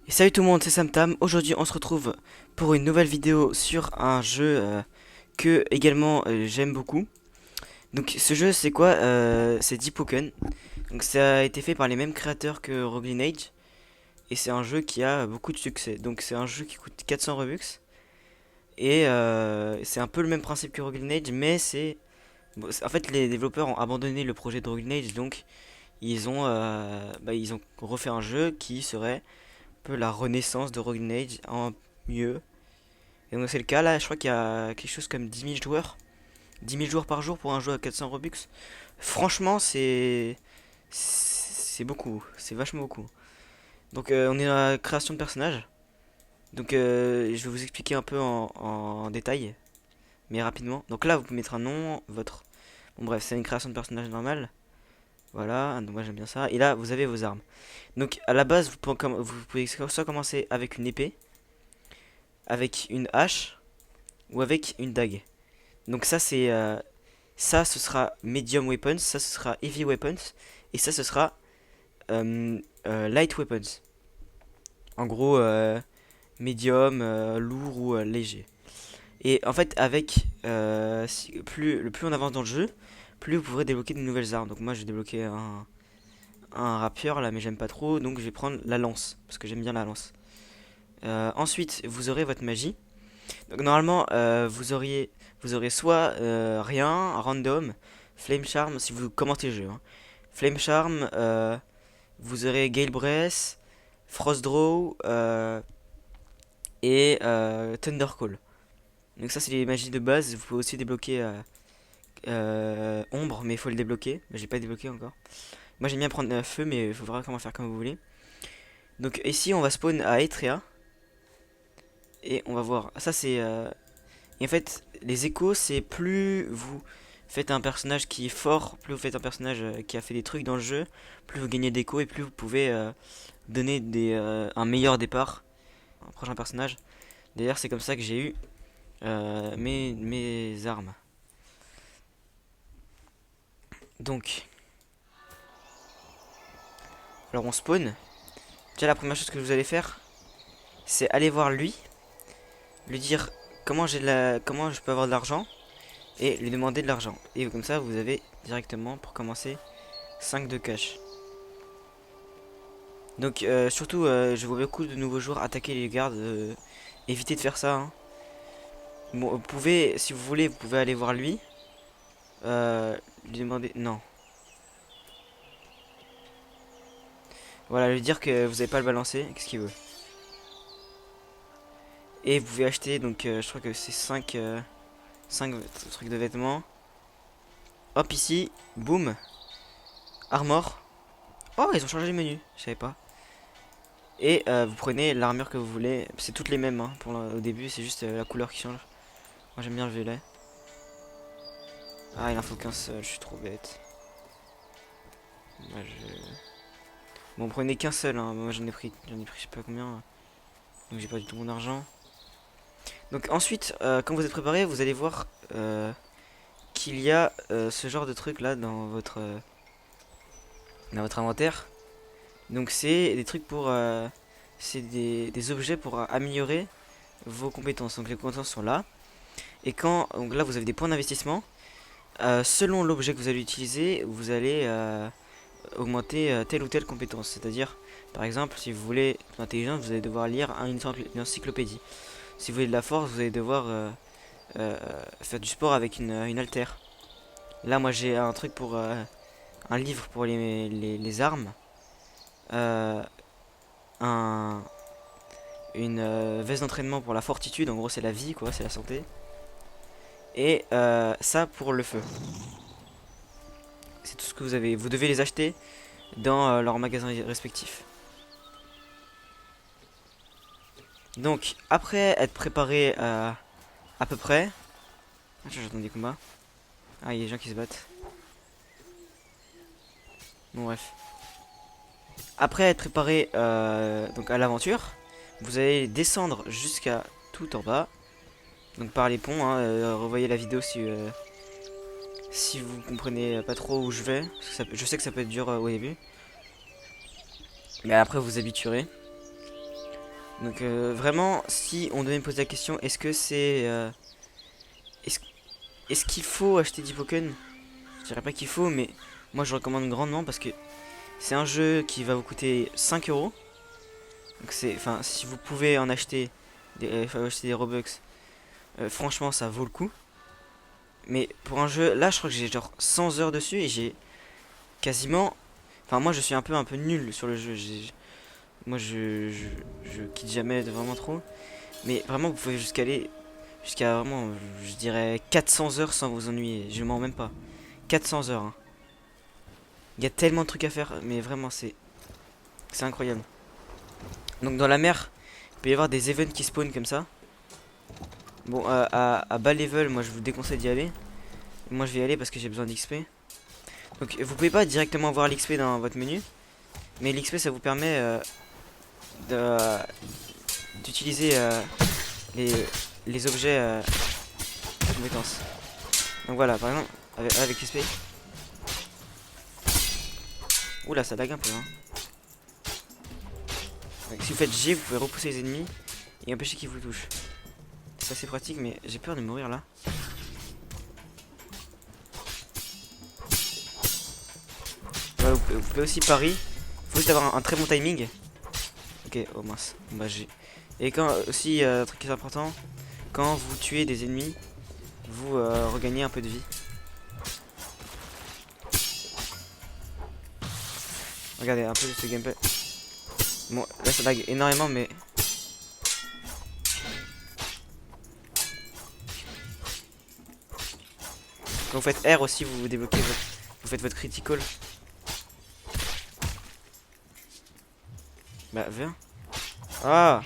Et salut tout le monde, c'est Sam Tam. Aujourd'hui, on se retrouve pour une nouvelle vidéo sur un jeu que également j'aime beaucoup. Donc, ce jeu, c'est quoi? C'est Deepoken. Donc, ça a été fait par les mêmes créateurs que Rogue Lineage. Et c'est un jeu qui a beaucoup de succès. Donc, c'est un jeu qui coûte 400 Robux. Et c'est un peu le même principe que Rogue Lineage, mais c'est. Bon, en fait, les développeurs ont abandonné le projet de Rogue Lineage, donc ils ont refait un jeu qui serait un peu la renaissance de Rogue Lineage en mieux. Et donc c'est le cas là, je crois qu'il y a quelque chose comme 10 000 joueurs. 10 000 joueurs par jour pour un jeu à 400 Robux. Franchement, c'est beaucoup, c'est vachement beaucoup. Donc on est dans la création de personnages. Donc je vais vous expliquer un peu en détail, mais rapidement. Donc là, vous pouvez mettre un nom, votre. Bon bref, c'est une création de personnage normale. Voilà, donc moi j'aime bien ça. Et là, vous avez vos armes. Donc à la base, vous pouvez soit commencer avec une épée, avec une hache ou avec une dague. Donc ça, ce sera medium weapons, ça, ce sera heavy weapons, et ça, ce sera light weapons. En gros, medium, lourd ou léger. Et en fait, plus on avance dans le jeu, plus vous pourrez débloquer de nouvelles armes. Donc moi, j'ai débloqué un rapieur là, mais j'aime pas trop, donc je vais prendre la lance, parce que j'aime bien la lance. Ensuite, vous aurez votre magie. Donc normalement, vous aurez soit rien, random, flame charm si vous commentez le jeu, hein. Flame charm, vous aurez gale breath, frost draw et thunder call. Donc ça c'est les magies de base. Vous pouvez aussi débloquer ombre, mais il faut le débloquer. J'ai pas débloqué encore. Moi j'aime bien prendre feu, mais il faut vraiment comment faire comme vous voulez. Donc ici on va spawn à Etrea et on va voir. Ça c'est et en fait, les échos, c'est plus vous faites un personnage qui est fort, plus vous faites un personnage qui a fait des trucs dans le jeu, plus vous gagnez d'échos et plus vous pouvez donner un meilleur départ à un prochain personnage. D'ailleurs, c'est comme ça que j'ai eu mes armes. Donc, alors on spawn. Déjà, la première chose que vous allez faire, c'est aller voir lui dire comment je peux avoir de l'argent et lui demander de l'argent. Et comme ça, vous avez directement pour commencer 5 de cash. Donc surtout, je vois beaucoup de nouveaux joueurs attaquer les gardes. Évitez de faire ça, hein. Bon, vous pouvez, si vous voulez, vous pouvez aller voir lui. Lui demander. Non. Voilà, lui dire que vous n'avez pas le balancer. Qu'est-ce qu'il veut? Et vous pouvez acheter, donc je crois que c'est 5 trucs de vêtements. Hop, ici. Boum. Armor. Oh, ils ont changé le menu. Je savais pas. Et vous prenez l'armure que vous voulez. C'est toutes les mêmes, hein, au début, c'est juste la couleur qui change. Moi j'aime bien le violet. Ah, il en faut qu'un seul, je suis trop bête. Moi, bon, prenez qu'un seul, hein. Moi j'en ai pris je sais pas combien. Donc j'ai pas du tout mon argent. Donc ensuite, quand vous êtes préparé, vous allez voir qu'il y a ce genre de truc là dans votre inventaire. Donc c'est des trucs pour... c'est des objets pour améliorer vos compétences. Donc les compétences sont là. Et donc là vous avez des points d'investissement. Selon l'objet que vous allez utiliser, vous allez augmenter telle ou telle compétence. C'est-à-dire, par exemple, si vous voulez de l'intelligence, vous allez devoir lire une encyclopédie. Si vous voulez de la force, vous allez devoir euh, faire du sport avec une haltère. Là, moi, j'ai un truc pour un livre pour les armes, euh, un, une veste d'entraînement pour la fortitude. En gros, c'est la vie, quoi, c'est la santé. Et ça pour le feu. C'est tout ce que vous avez. Vous devez les acheter dans leurs magasins respectifs. Donc, après être préparé à peu près. Ah, j'entends des combats. Ah, il y a des gens qui se battent. Bon, bref. Après être préparé donc à l'aventure, vous allez descendre jusqu'à tout en bas. Donc par les ponts, hein, revoyez la vidéo si vous comprenez pas trop où je vais. Parce que je sais que ça peut être dur au début. Mais après vous vous habituerez. Donc vraiment, si on devait me poser la question, est-ce que c'est... est-ce est-ce qu'il faut acheter 10 Pokémon? Je dirais pas qu'il faut, mais moi je recommande grandement parce que c'est un jeu qui va vous coûter 5 euros. Donc c'est... Enfin, si vous pouvez en acheter acheter des Robux, franchement ça vaut le coup. Mais pour un jeu, là je crois que j'ai genre 100 heures dessus et j'ai quasiment... Enfin moi je suis un peu nul sur le jeu. Moi je quitte jamais vraiment trop. Mais vraiment vous pouvez jusqu'à vraiment, je dirais 400 heures sans vous ennuyer. Je mens même pas. 400 heures. Hein. Il y a tellement de trucs à faire, mais vraiment c'est incroyable. Donc dans la mer, il peut y avoir des events qui spawnent comme ça. Bon, à bas level, moi je vous déconseille d'y aller. Moi je vais y aller parce que j'ai besoin d'XP. Donc vous pouvez pas directement voir l'XP dans votre menu, mais l'XP ça vous permet d'utiliser les, les objets de compétences. Donc voilà, par exemple, avec l'XP. Oula, ça lag un peu. Hein. Donc, si vous faites G, vous pouvez repousser les ennemis et empêcher qu'ils vous touchent. C'est assez pratique, mais j'ai peur de mourir là. Voilà, vous pouvez aussi pari. Il faut juste avoir un très bon timing. Ok, oh mince. Bah j'ai. Et quand aussi, un truc qui est important, quand vous tuez des ennemis, vous regagnez un peu de vie. Regardez un peu de ce gameplay. Bon, là ça lag énormément, mais quand vous faites R aussi, vous débloquez vous faites votre critical. Bah viens. Ah.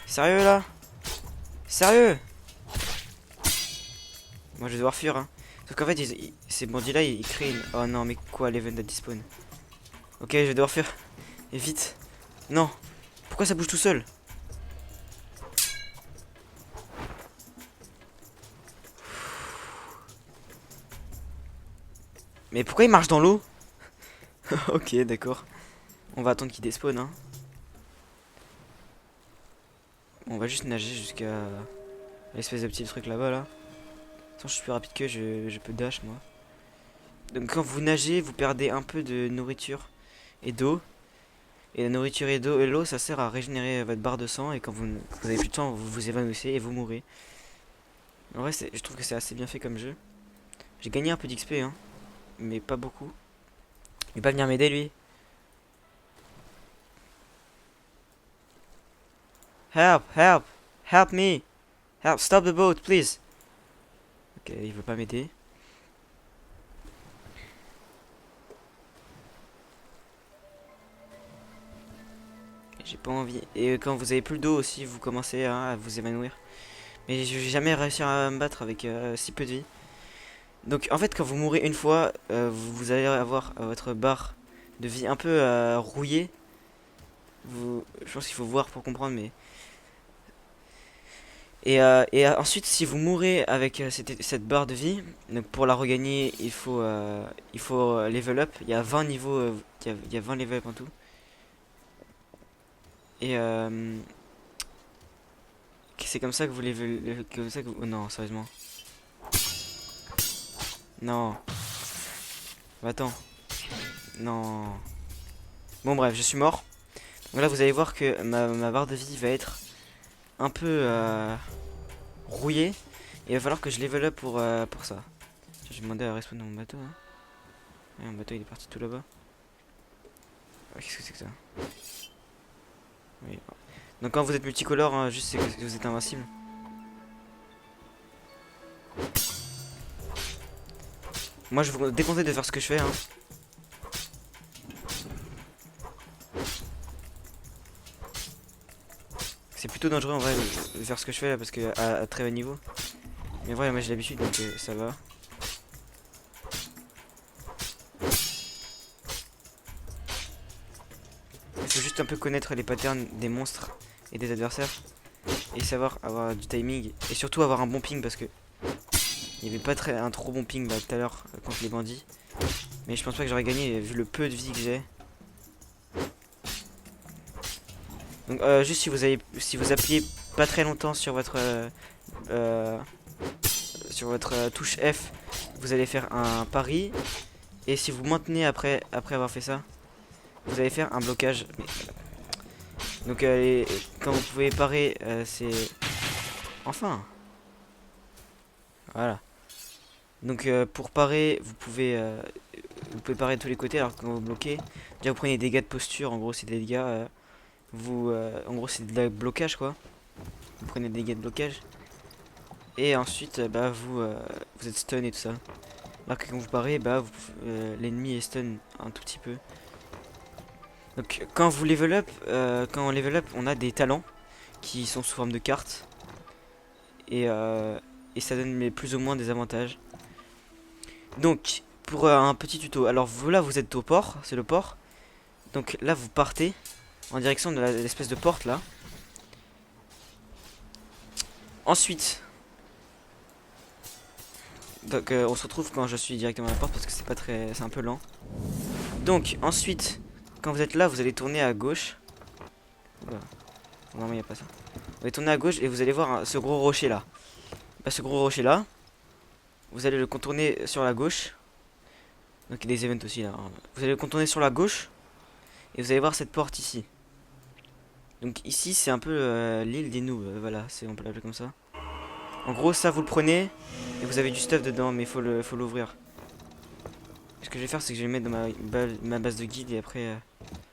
Sérieux là? Sérieux? Moi je vais devoir fuir hein. Sauf qu'en fait ces bandits là ils créent une... Oh non mais quoi l'event a despawn. Ok je vais devoir fuir. Et vite. Non. Pourquoi ça bouge tout seul? Mais pourquoi il marche dans l'eau? Ok d'accord. On va attendre qu'il despawn hein. On va juste nager jusqu'à l'espèce de petit truc là-bas là. Attends, je suis plus rapide que je peux dash moi. Donc quand vous nagez, vous perdez un peu de nourriture et d'eau. Et la nourriture et l'eau, ça sert à régénérer votre barre de sang. Et quand vous avez plus de temps, vous vous évanouissez et vous mourrez. En vrai, je trouve que c'est assez bien fait comme jeu. J'ai gagné un peu d'XP, hein, mais pas beaucoup. Il va pas venir m'aider lui. Help, help, help me. Help, stop the boat, please. Ok, il veut pas m'aider. J'ai pas envie. Et quand vous avez plus d'eau aussi, vous commencez à vous évanouir. Mais j'ai jamais réussi à me battre avec si peu de vie. Donc en fait quand vous mourrez une fois, vous allez avoir votre barre de vie un peu rouillée. Je pense qu'il faut voir pour comprendre mais... Et ensuite si vous mourrez avec cette barre de vie, donc pour la regagner il faut level up. Il y a 20 niveaux, il y a 20 level up en tout. Et c'est comme ça que vous level... Comme ça que vous... Oh non sérieusement. Non. Attends. Non. Bon bref, je suis mort. Donc là vous allez voir que ma barre de vie va être un peu rouillée. Et il va falloir que je level up pour ça. J'ai demandé à respawn dans mon bateau. Hein. Ouais, mon bateau il est parti tout là-bas. Ah, qu'est-ce que c'est que ça? Oui. Donc quand vous êtes multicolore, hein, juste c'est que vous êtes invincible. Moi je vous déconseille de faire ce que je fais. Hein. C'est plutôt dangereux en vrai de faire ce que je fais là parce que à très bas niveau. Mais voilà, moi j'ai l'habitude donc ça va. Il faut juste un peu connaître les patterns des monstres et des adversaires. Et savoir avoir du timing. Et surtout avoir un bon ping parce que il n'y avait pas un trop bon ping tout à l'heure contre les bandits. Mais je pense pas que j'aurais gagné vu le peu de vie que j'ai. Donc juste si vous appuyez pas très longtemps euh, sur votre touche F, vous allez faire un pari. Et si vous maintenez après avoir fait ça, vous allez faire un blocage. Donc quand vous pouvez parer, c'est... Enfin. Voilà. Donc pour parer, vous pouvez parer de tous les côtés alors que quand vous bloquez, déjà vous prenez des dégâts de posture, en gros c'est des dégâts, en gros c'est de la blocage quoi. Vous prenez des dégâts de blocage. Et ensuite, bah vous êtes stun et tout ça. Alors que quand vous parez, bah l'ennemi est stun un tout petit peu. Donc quand vous level up, quand on level up, on a des talents qui sont sous forme de cartes. Et ça donne plus ou moins des avantages. Donc, pour un petit tuto. Alors vous là, vous êtes au port, c'est le port. Donc là, vous partez en direction de l'espèce de porte là. Ensuite, donc on se retrouve quand je suis directement à la porte parce que c'est pas très, c'est un peu lent. Donc ensuite, quand vous êtes là, vous allez tourner à gauche. Oula. Non, mais il n'y a pas ça. Vous allez tourner à gauche et vous allez voir ce gros rocher là. Bah, ce gros rocher là, vous allez le contourner sur la gauche. Donc il y a des events aussi là. Vous allez le contourner sur la gauche et vous allez voir cette porte ici. Donc ici c'est un peu l'île des noobs, voilà, on peut l'appeler comme ça. En gros ça vous le prenez et vous avez du stuff dedans mais faut l'ouvrir. Ce que je vais faire c'est que je vais le mettre dans ma base de guide et après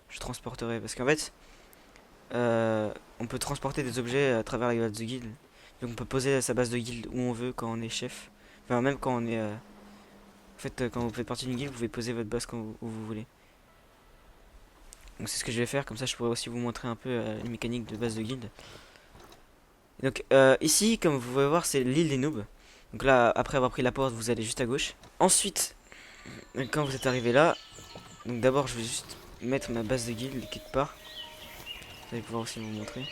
je transporterai. Parce qu'en fait on peut transporter des objets à travers la base de guild. Donc on peut poser sa base de guild où on veut quand on est chef. Enfin même quand on est... En fait quand vous faites partie d'une guild vous pouvez poser votre base où vous voulez. Donc c'est ce que je vais faire, comme ça je pourrais aussi vous montrer un peu les mécaniques de base de guild. Et donc ici comme vous pouvez voir c'est l'île des noobs. Donc là après avoir pris la porte vous allez juste à gauche. Ensuite quand vous êtes arrivé là, donc d'abord je vais juste mettre ma base de guild quelque part. Vous allez pouvoir aussi vous montrer.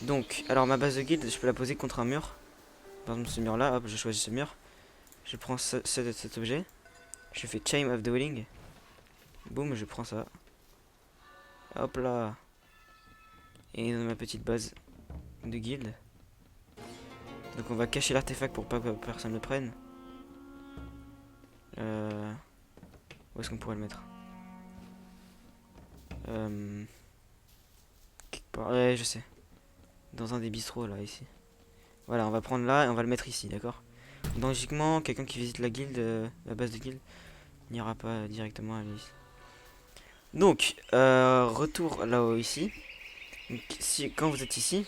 Donc, alors ma base de guild, je peux la poser contre un mur. Par exemple, ce mur là, hop, je choisis ce mur. Je prends cet objet. Je fais Chain of the Willing. Boum, je prends ça. Hop là. Et dans ma petite base de guild. Donc, on va cacher l'artefact pour pas que personne ne le prenne. Où est-ce qu'on pourrait le mettre quelque part. Ouais, je sais. Dans un des bistrots là, ici. Voilà, on va prendre là et on va le mettre ici, d'accord? Donc, logiquement, quelqu'un qui visite la guilde, la base de guild, n'ira pas directement à l'ici. Donc, retour là-haut ici. Donc, quand vous êtes ici,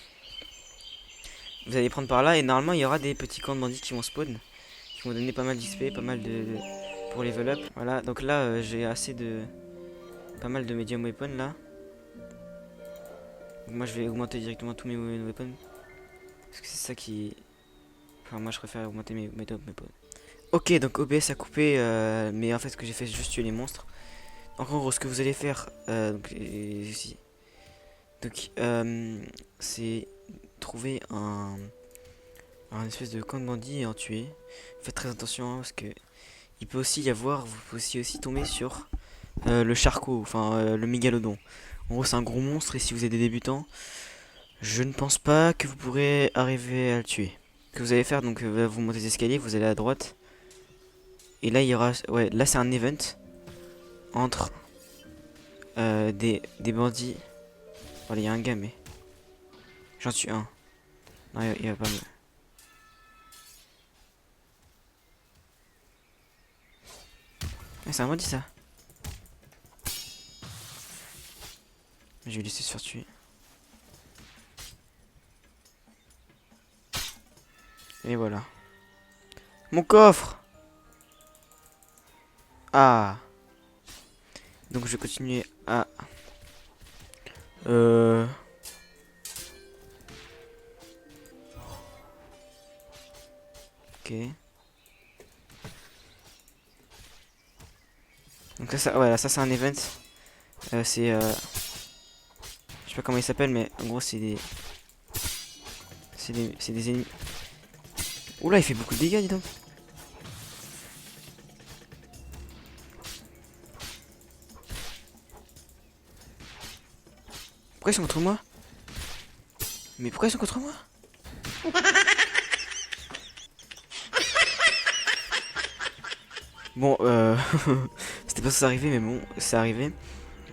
vous allez prendre par là et normalement il y aura des petits camps de bandits qui vont spawn, qui vont donner pas mal d'XP, pas mal pour level up. Voilà, donc là j'ai assez de pas mal de medium weapons là. Donc, moi je vais augmenter directement tous mes weapons parce que c'est ça qui, enfin moi je préfère augmenter mes medium weapons. Ok, donc OBS a coupé, mais en fait ce que j'ai fait c'est juste tuer les monstres. Donc en gros ce que vous allez faire, ici. Donc c'est trouver un espèce de camp de bandits et en tuer. Faites très attention hein, parce que il peut aussi y avoir, vous pouvez aussi tomber sur le charcot, enfin le mégalodon. En gros c'est un gros monstre et si vous êtes des débutants, je ne pense pas que vous pourrez arriver à le tuer. Ce que vous allez faire, donc vous montez les escaliers, vous allez à droite. Et là il y aura, ouais là c'est un event entre des bandits. Voilà il y a un gars mais j'en suis un. Non il va pas me... c'est un bandit ça. Je vais laisser se faire tuer. Et voilà. Mon coffre. Ah. Donc je vais continuer à... Ok. Donc là, voilà, ça c'est un event. C'est... je sais pas comment il s'appelle, mais en gros c'est des... C'est des ennemis. Oula, il fait beaucoup de dégâts, dis donc. Pourquoi ils sont contre moi? Mais pourquoi ils sont contre moi? Bon, c'était pas ça arriver, mais bon, c'est arrivé.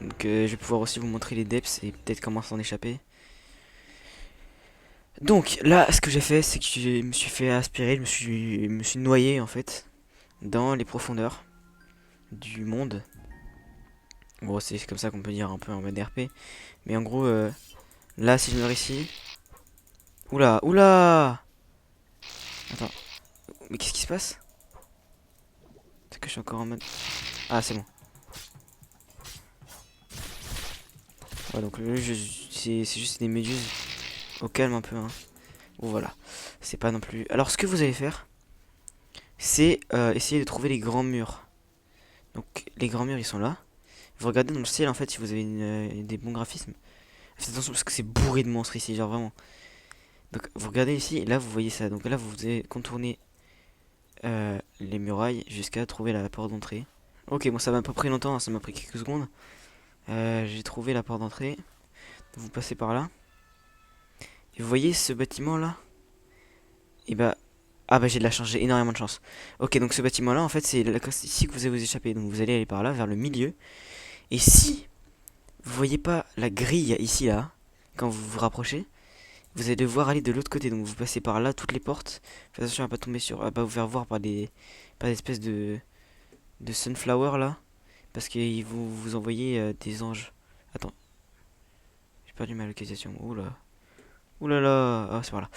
Donc je vais pouvoir aussi vous montrer les depths et peut-être comment s'en échapper. Donc là, ce que j'ai fait, c'est que je me suis fait aspirer, me suis noyé en fait dans les profondeurs du monde. Bon, c'est comme ça qu'on peut dire un peu en mode RP. Mais en gros, là, si je meurs ici... Oula, oula! Attends, mais qu'est-ce qui se passe? C'est que je suis encore en mode... Ah, c'est bon. Ouais, donc là, c'est juste des méduses. Au calme un peu, hein. Bon, voilà. C'est pas non plus... Alors, ce que vous allez faire, c'est essayer de trouver les grands murs. Donc, les grands murs, ils sont là. Vous regardez dans le ciel, en fait, si vous avez des bons graphismes. Faites attention parce que c'est bourré de monstres ici, genre vraiment. Donc, vous regardez ici, et là, vous voyez ça. Donc là, vous allez contourner les murailles jusqu'à trouver la porte d'entrée. Ok, bon, ça m'a pas pris longtemps, hein, ça m'a pris quelques secondes. J'ai trouvé la porte d'entrée. Vous passez par là. Et vous voyez ce bâtiment là? Et bah. Ah bah j'ai de la chance, j'ai énormément de chance. Ok, donc ce bâtiment là, en fait, c'est ici que vous allez vous échapper. Donc vous allez aller par là, vers le milieu. Et si vous voyez pas la grille ici là, quand vous vous rapprochez, vous allez devoir aller de l'autre côté. Donc vous passez par là, toutes les portes. Faites attention à pas tomber sur. À pas vous faire voir par par des espèces de sunflower là. Parce qu'ils vous envoyer des anges. Attends, j'ai perdu ma localisation. Oula. Oula là. Ah, c'est par là.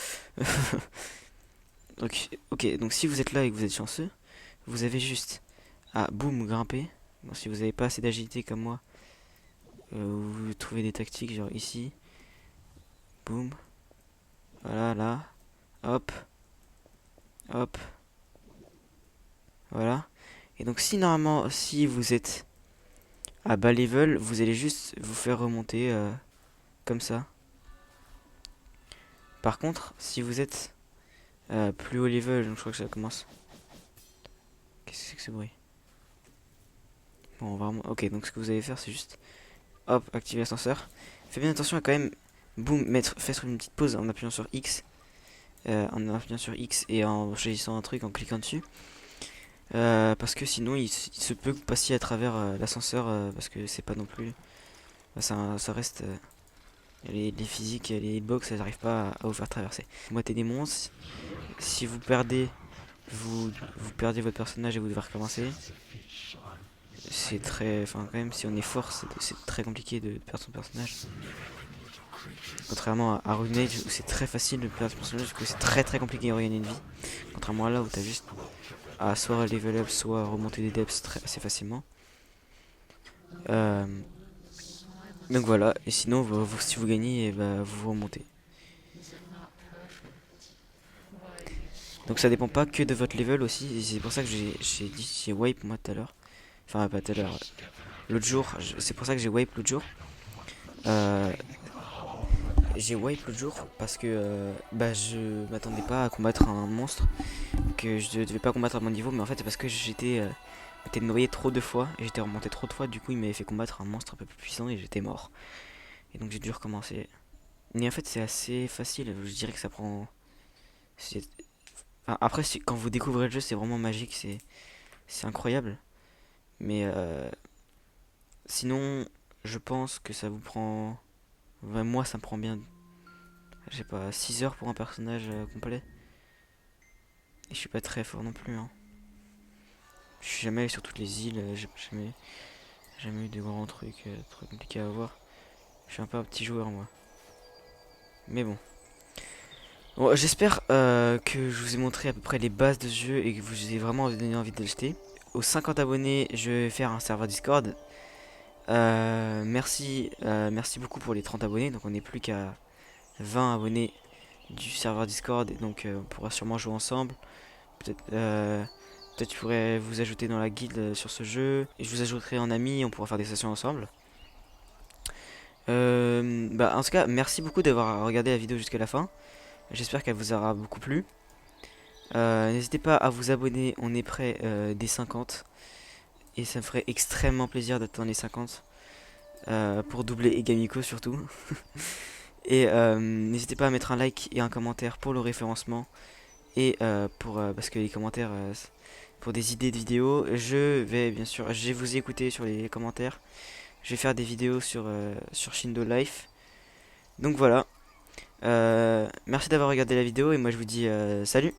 Ok, donc si vous êtes là et que vous êtes chanceux, vous avez juste à boum grimper. Bon, si vous n'avez pas assez d'agilité comme moi, vous trouvez des tactiques genre ici. Boum. Voilà, là. Hop. Hop. Voilà. Et donc si normalement, si vous êtes à bas level, vous allez juste vous faire remonter comme ça. Par contre, si vous êtes plus haut level, donc je crois que ça commence. Qu'est-ce que c'est que ce bruit? Bon, vraiment. Ok, donc ce que vous allez faire, c'est juste hop, activer l'ascenseur. Faites bien attention à quand même, boum, faire une petite pause en appuyant sur X. En appuyant sur X et en choisissant un truc, en cliquant dessus. Parce que sinon, il se peut que vous passiez à travers l'ascenseur, parce que c'est pas non plus. Ça reste. Les physiques, les hitbox, elles n'arrivent pas à vous faire traverser. Vous matez des monstres. Si vous perdez, vous perdez votre personnage et vous devez recommencer. C'est très. Enfin, quand même, si on est fort, c'est très compliqué de perdre son personnage. Contrairement à Runage où c'est très facile de perdre son personnage, parce que c'est très compliqué de regagner une vie. Contrairement à là où t'as juste à soit level up, soit remonter des depths assez facilement. Donc voilà, et sinon, si vous gagnez, bah, vous remontez. Donc ça dépend pas que de votre level aussi, c'est pour ça que j'ai wipe moi tout à l'heure. Enfin, pas tout à l'heure, l'autre jour, c'est pour ça que j'ai wipe l'autre jour. J'ai wipe l'autre jour parce que bah, je m'attendais pas à combattre un monstre que je devais pas combattre à mon niveau, mais en fait c'est parce que j'étais noyé trop de fois et j'étais remonté trop de fois, du coup il m'avait fait combattre un monstre un peu plus puissant et j'étais mort. Et donc j'ai dû recommencer. Mais en fait c'est assez facile, je dirais que ça prend... Enfin, après quand vous découvrez le jeu c'est vraiment magique, c'est incroyable. Mais sinon je pense que ça vous prend... Ouais, moi ça me prend bien, je sais pas, 6 heures pour un personnage complet. Et je suis pas très fort non plus, hein. Je suis jamais allé sur toutes les îles, j'ai jamais eu de grands trucs trop compliqués à avoir. Je suis un peu un petit joueur moi. Mais bon. Bon, j'espère que je vous ai montré à peu près les bases de ce jeu et que vous avez vraiment donné envie de l'acheter. Aux 50 abonnés, je vais faire un serveur Discord. Merci beaucoup pour les 30 abonnés. Donc on n'est plus qu'à 20 abonnés du serveur Discord. Et donc on pourra sûrement jouer ensemble. Peut-être je pourrais vous ajouter dans la guilde sur ce jeu. Et je vous ajouterai en ami, on pourra faire des sessions ensemble. Bah, en tout cas, merci beaucoup d'avoir regardé la vidéo jusqu'à la fin. J'espère qu'elle vous aura beaucoup plu. N'hésitez pas à vous abonner, on est près des 50. Et ça me ferait extrêmement plaisir d'atteindre les 50. pour doubler Egamiko surtout. Et n'hésitez pas à mettre un like et un commentaire pour le référencement. Et parce que les commentaires, pour des idées de vidéos, je vais bien sûr, je vais vous écouter sur les commentaires. Je vais faire des vidéos sur Shindo Life. Donc voilà. Merci d'avoir regardé la vidéo et moi je vous dis salut.